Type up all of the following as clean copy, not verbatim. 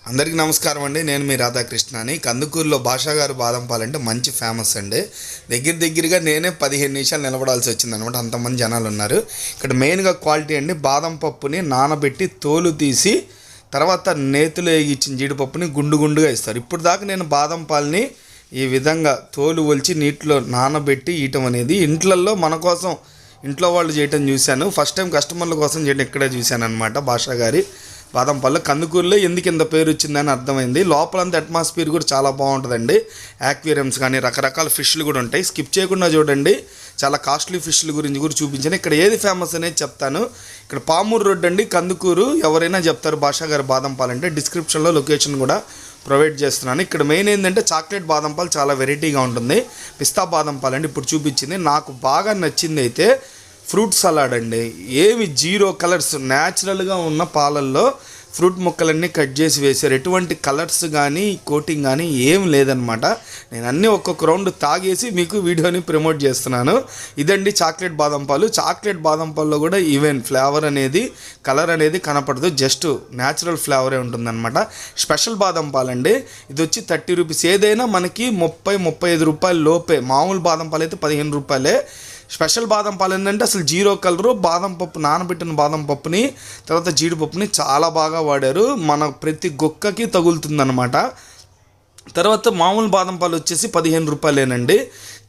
అందరికీ నమస్కారం అండి. నేను మీ రాధాకృష్ణని. కందుకూరులో భాషా గారు బాదం పాలు అంటే మంచి ఫేమస్ అండి. దగ్గరగా నేనే 15 నిమిషాలు నిలబడాల్సి వచ్చిందనమాట, అంతమంది జనాలు ఉన్నారు. ఇక్కడ మెయిన్గా క్వాలిటీ అండి, బాదం పప్పుని నానబెట్టి తోలు తీసి తర్వాత నేతిలో వేగించిన జీడిపప్పుని గుండుగా ఇస్తారు. ఇప్పుడు దాకా నేను బాదం పాలని ఈ విధంగా తోలు ఒలిచి నీటిలో నానబెట్టి ఇయటం అనేది ఇంట్లల్లో మన కోసం ఇంట్లో వాళ్ళు చేయటం చూశాను. ఫస్ట్ టైం కస్టమర్ల కోసం చేయడం ఇక్కడే చూశాను అనమాట. భాషా గారి బాదం పాలు కందుకూరులో ఎందుకు ఇంత పేరు వచ్చిందని అర్థమైంది. లోపలంతా అట్మాస్ఫియర్ కూడా చాలా బాగుంటుందండి. యాక్వేరియంస్ కానీ రకరకాల ఫిష్లు కూడా ఉంటాయి. స్కిప్ చేయకుండా చూడండి. చాలా కాస్ట్లీ ఫిష్ల గురించి కూడా చూపించాను. ఇక్కడ ఏది ఫేమస్ అనేది చెప్తాను. ఇక్కడ పామూరు రోడ్ అండి, కందుకూరు. ఎవరైనా చెప్తారు భాషా గారి బాదం పాలు అంటే. డిస్క్రిప్షన్లో లొకేషన్ కూడా ప్రొవైడ్ చేస్తున్నాను. ఇక్కడ మెయిన్ ఏంటంటే చాక్లెట్ బాదం పాలు చాలా వెరైటీగా ఉంటుంది. పిస్తా బాదం పాలు అండి ఇప్పుడు చూపించింది. నాకు బాగా నచ్చింది అయితే ఫ్రూట్ సలాడ్ అండి. ఏమి జీరో కలర్స్, న్యాచురల్గా ఉన్న పాలల్లో ఫ్రూట్ ముక్కలన్నీ కట్ చేసి వేశారు. ఎటువంటి కలర్స్ కానీ కోటింగ్ కానీ ఏం లేదనమాట. నేను అన్నీ ఒక్కొక్క రౌండ్ తాగేసి మీకు వీడియోని ప్రమోట్ చేస్తున్నాను. ఇదండి చాక్లెట్ బాదం పాలు. చాక్లెట్ బాదం పాల్లో కూడా ఈవెన్ ఫ్లేవర్ అనేది కలర్ అనేది కనపడదు, జస్ట్ న్యాచురల్ ఫ్లేవరే ఉంటుందన్నమాట. స్పెషల్ బాదం పాలు అండి. ఇది వచ్చి 30 రూపీస్. ఏదైనా మనకి 30-35 రూపాయల లోపే. మామూలు బాదం పాలు అయితే 15 రూపాయలే. స్పెషల్ బాదం పాలు ఏంటంటే అసలు జీరో కలరు. బాదం పప్పు, నానబెట్టిన బాదం పప్పుని తర్వాత జీడిపప్పుని చాలా బాగా వాడారు. మన ప్రతి గొక్కకి తగులుతుందన్నమాట. తర్వాత మామూలు బాదం పాలు వచ్చేసి 15 రూపాయలేనండి.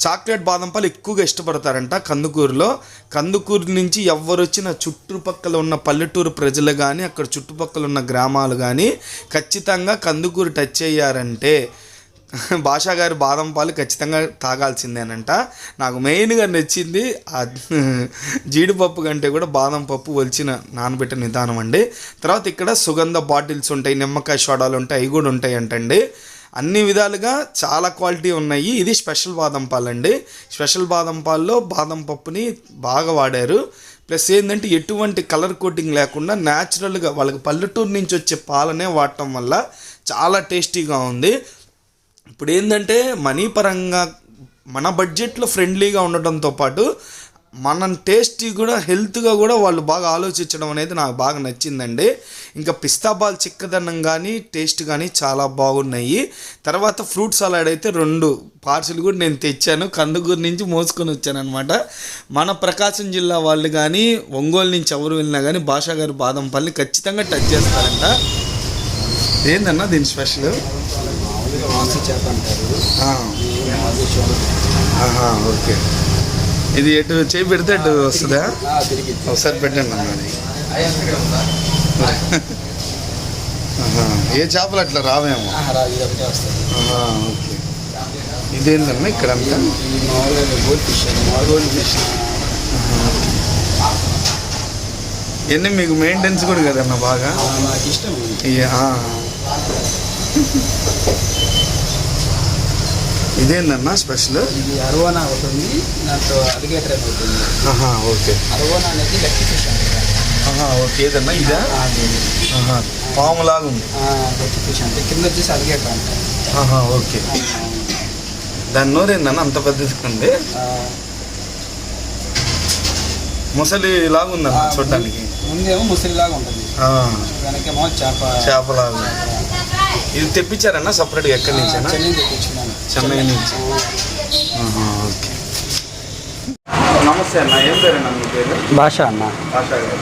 చాక్లెట్ బాదం పాలు ఎక్కువగా ఇష్టపడతారంట కందుకూరులో. కందుకూరు నుంచి ఎవరు వచ్చిన చుట్టుపక్కల ఉన్న పల్లెటూరు ప్రజలు కానీ అక్కడ చుట్టుపక్కల ఉన్న గ్రామాలు కానీ ఖచ్చితంగా కందుకూరు టచ్ అయ్యారంటే భాషా గారి బాదం పాలు ఖచ్చితంగా తాగాల్సిందేనంట. నాకు మెయిన్గా నచ్చింది జీడిపప్పు కంటే కూడా బాదం పప్పు ఒలిచిన నానబెట్టిన విధానం అండి. తర్వాత ఇక్కడ సుగంధ బాటిల్స్ ఉంటాయి, నిమ్మకాయ సోడాలు ఉంటాయి, అవి కూడా ఉంటాయి అంటండి. అన్ని విధాలుగా చాలా క్వాలిటీ ఉన్నాయి. ఇది స్పెషల్ బాదం పాలు అండి. స్పెషల్ బాదం పాల్లో బాదం పప్పుని బాగా వాడారు. ప్లస్ ఏంటంటే ఎటువంటి కలర్ కోటింగ్ లేకుండా న్యాచురల్గా వాళ్ళకి పల్లెటూరు నుంచి వచ్చే పాలనే వాడటం వల్ల చాలా టేస్టీగా ఉంది. ఇప్పుడు ఏంటంటే మనీ పరంగా మన బడ్జెట్లో ఫ్రెండ్లీగా ఉండటంతో పాటు మన టేస్టీ కూడా హెల్త్గా కూడా వాళ్ళు బాగా ఆలోచించడం అనేది నాకు బాగా నచ్చిందండి. ఇంకా పిస్తా బాల్ చిక్కదనం కానీ టేస్ట్ కానీ చాలా బాగున్నాయి. తర్వాత ఫ్రూట్ సలాడ్ అయితే 2 పార్సిల్ కూడా నేను తెచ్చాను. కందుకూరు నుంచి మోసుకొని వచ్చాను అనమాట. మన ప్రకాశం జిల్లా వాళ్ళు కానీ ఒంగోలు నుంచి ఎవరు వెళ్ళినా కానీ భాషా గారి బాదం పాలని ఖచ్చితంగా టచ్ చేస్తారంట. ఏందన్నా దీని స్పెషల్? ఓకే. ఇది ఎటు చేయి పెడితే అటు వస్తుందా? ఒకసారి పెట్టండి అన్నది. ఏ చేపలు అట్లా రావేమో. ఓకే. ఇదేంటన్నా ఇక్కడ అంతా గోల్డ్ ఫిష్. ఇవన్నీ మీకు మెయింటెనెన్స్ కూడా కదన్నా బాగా ఇష్టం. ఇదేందన్నా స్పెషల్? ఇది అరోనా అవుతుంది, దాంట్లో అలిగేటర్ అవుతుంది. ఓకే. అరోనా అనేది లక్కీ ఫిష్ అంటే. ఓకే. ఏదన్నా ఇదా? పాములాగా ఉంది. లక్కీ ఫిష్ అంటే కింద వచ్చేసి అలిగేటర్ అంటే. ఓకే. దాని నోరేందన్నా అంత పెద్దది ఉంది? ముసలి లాగా ఉందన్న చూడటానికి. ముందేమో ముసలిలాగా ఉంటుంది, వెనకేమో చేపలాగా. ఇది తెప్పించారన్నా సపరేట్గా? ఎక్కడి నుంచి? చెన్నై నుంచి. ఓకే. నమస్తే అన్న, ఏం పేరన్నా మీ పేరు? భాష అన్న. భాషా గారు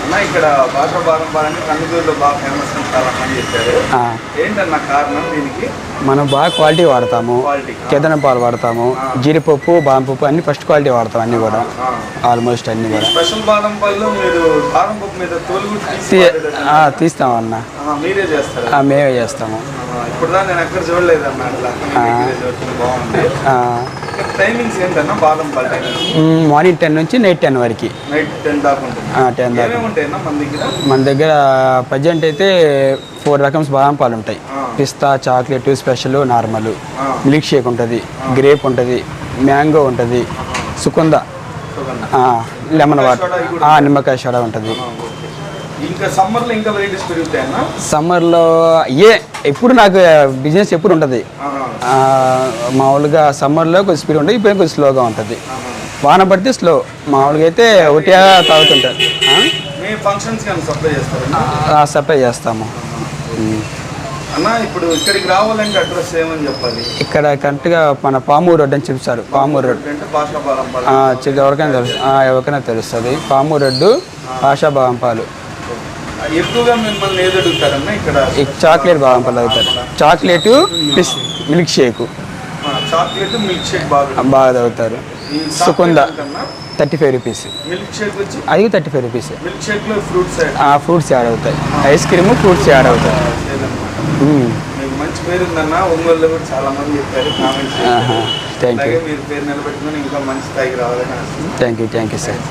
అన్న. ఇక్కడ భాషా బాదం పాలంటే కందుకూరులో బాగా ఫేమస్ అని చాలా మంది చెప్పారు. ఏంటన్నా కారణం దీనికి? మనం బాగా క్వాలిటీ వాడతాము. కేదన పాలు వాడతాము, జీడిపప్పు, బాదం పప్పు అన్ని ఫస్ట్ క్వాలిటీ వాడతాం. అన్ని కూడా ఆల్మోస్ట్ అన్ని కూడా. స్పెషల్ బాదం పాలు మీరు బాదం పప్పు మీద తోలు తీస్తాం అన్న. మీరే చేస్తారా? మేమే చేస్తాము. ఇప్పుడు నేను ఎక్కడ చూడలేదన్నా అట్లా. బాగుంది. టైమింగ్స్ ఏంటన్నా బాదం పాలు? మార్నింగ్ 10 నుంచి నైట్ 10 వరకు. నైట్ 10 దాకా ఉంటుంది. 10 దాకా ఉంటాయన్నా మన దగ్గర. ప్రజెంట్ అయితే 4 రకమ్స్ బాదం పాలు ఉంటాయి. పిస్తా, chocolate, special, normal, milk shake ఉంటుంది, గ్రేప్ ఉంటుంది, మ్యాంగో ఉంటుంది, సుకుంద, లెమన్ వాటర్, నిమ్మకాయ సోడా ఉంటుంది. ఇంకా సమ్మర్లో ఇంకా వెరైటీస్ పెరుగుతాయన్నా? సమ్మర్లో ఎప్పుడు నాకు బిజినెస్ ఎప్పుడు ఉంటుంది. మామూలుగా సమ్మర్లో కొంచెం స్పీడ్ ఉంటుంది, ఇప్పుడు కొంచెం స్లోగా ఉంటుంది. వాన పడితే స్లో. మామూలుగా అయితే ఒకటిగా తాగుతుంటారు. ఫంక్షన్స్ సప్లై చేస్తాము. అన్న ఇప్పుడు ఇక్కడికి రావాలంటే అడ్రస్ ఏమని చెప్పాలి? ఇక్కడ కరెక్ట్గా మన పామూరు రోడ్ అని చెప్తారు. పామూరు రోడ్ అంటే భాషా బాదంపాలెం ఎవరికైనా తెలుసు, ఎవరికైనా తెలుస్తుంది. పామూరు రోడ్డు భాషా బాదంపాలు. ఎక్కువగా మిమ్మల్ని ఏది అడుగుతారన్నా ఇక్కడ? చాక్లెట్ బాదంపాలు అవుతారు. Chocolate milk shake chocolate milk shake బాగా తాగుతారు. సుకుంద 35 రూపీస్. మిల్క్ షేక్ వచ్చి అది 35 రూపీస్. మిల్క్ షేక్ లో ఫ్రూట్స్ ఫ్రూట్స్ యాడ్ అవుతాయి. ఐస్ క్రీమ్ ఫ్రూట్స్ యాడ్ అవుతాయి. మీకు మంచి పేరు ఉందన్న. ఒంగోలులో కూడా చాలా మంది చెప్పారు కామెంట్స్. Thank you. మీరు పేరు నిలబెట్టుకుని ఇంకా మంచి స్థాయికి రావాలని. Thank you sir.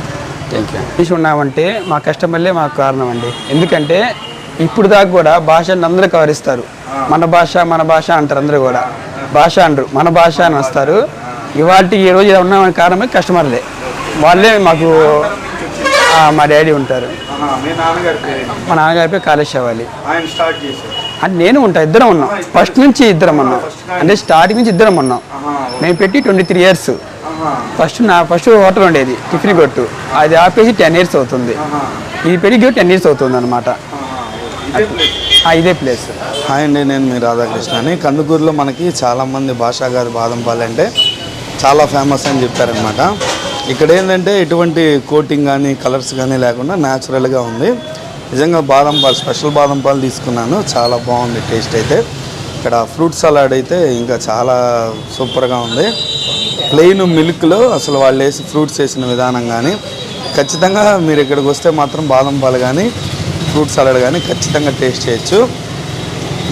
Thank you. తీసి ఉన్నామంటే మా కస్టమర్లే మాకు కారణం అండి. ఎందుకంటే ఇప్పుడు దాకా కూడా భాషను అందరూ కవరిస్తారు. మన భాష అంటారు అందరూ కూడా. భాష అనరు, మన భాష అని వస్తారు. ఇవాళ ఈ రోజు ఉన్నామని కారణమే కస్టమర్లే. వాళ్ళే మాకు మా డాడీ ఉంటారు. మా నాన్నగారి పేరు కాళేశ్వరి. అంటే నేను ఉంటా, ఇద్దరం ఉన్నాం. ఫస్ట్ నుంచి ఇద్దరం ఉన్నాం. అంటే స్టార్టింగ్ నుంచి ఇద్దరం ఉన్నాం. మేము పెట్టి 23 ఇయర్స్. ఫస్ట్ హోటల్ ఉండేది టిఫిన్ కొట్టు, అది ఆపేసి 10 ఇయర్స్ అవుతుంది. ఇది పెరిగి 10 ఇయర్స్ అవుతుంది అనమాట. ఇదే ప్లేస్. హాయ్ అండి, నేను మీ రాధాకృష్ణని. కందుకూరులో మనకి చాలామంది భాషా గారి బాదం పాలు అంటే చాలా ఫేమస్ అని చెప్పారనమాట. ఇక్కడ ఏంటంటే ఎటువంటి కోటింగ్ కానీ కలర్స్ కానీ లేకుండా న్యాచురల్గా ఉంది. నిజంగా బాదం పాలు, స్పెషల్ బాదం పాలు తీసుకున్నాను. చాలా బాగుంది టేస్ట్ అయితే. ఇక్కడ ఫ్రూట్ సలాడ్ అయితే ఇంకా చాలా సూపర్గా ఉంది. ప్లెయిన్ మిల్క్లో అసలు వాళ్ళు వేసి ఫ్రూట్స్ వేసిన విధానం కానీ ఖచ్చితంగా మీరు ఇక్కడికి వస్తే మాత్రం బాదం పాలు కానీ ఫ్రూట్ సలాడ్ కానీ ఖచ్చితంగా టేస్ట్ చేయొచ్చు.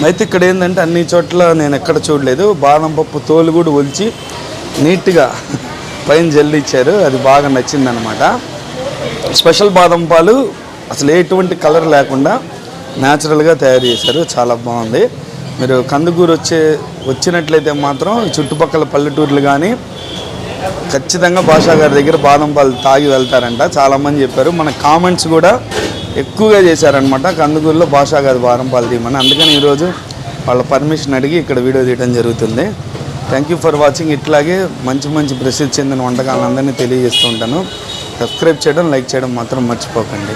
అయితే ఇక్కడ ఏంటంటే అన్ని చోట్ల నేను ఎక్కడ చూడలేదు, బాదం పప్పు తోలు కూడా ఒలిచి నీట్గా పైన జల్లి ఇచ్చారు. అది బాగా నచ్చిందనమాట. స్పెషల్ బాదం పాలు అసలు ఎటువంటి కలర్ లేకుండా న్యాచురల్గా తయారు చేశారు. చాలా బాగుంది. మీరు కందుకూరు వచ్చినట్లయితే మాత్రం చుట్టుపక్కల పల్లెటూర్లు కానీ ఖచ్చితంగా భాషా గారి దగ్గర బాదం పాలు తాగి వెళ్తారంట. చాలామంది చెప్పారు. మన కామెంట్స్ కూడా ఎక్కువగా చేశారనమాట, కందుకూరులో భాషా గారి బాదం పాలు తీయమని. అందుకని ఈరోజు వాళ్ళ పర్మిషన్ అడిగి ఇక్కడ వీడియో తీయడం జరుగుతుంది. Thank you for watching. ఇట్లాగే మంచి ప్రసిద్ధి చెందిన వంటకాలందరినీ తెలియజేస్తూ ఉంటాను. సబ్స్క్రైబ్ చేయడం, లైక్ చేయడం మాత్రం మర్చిపోకండి.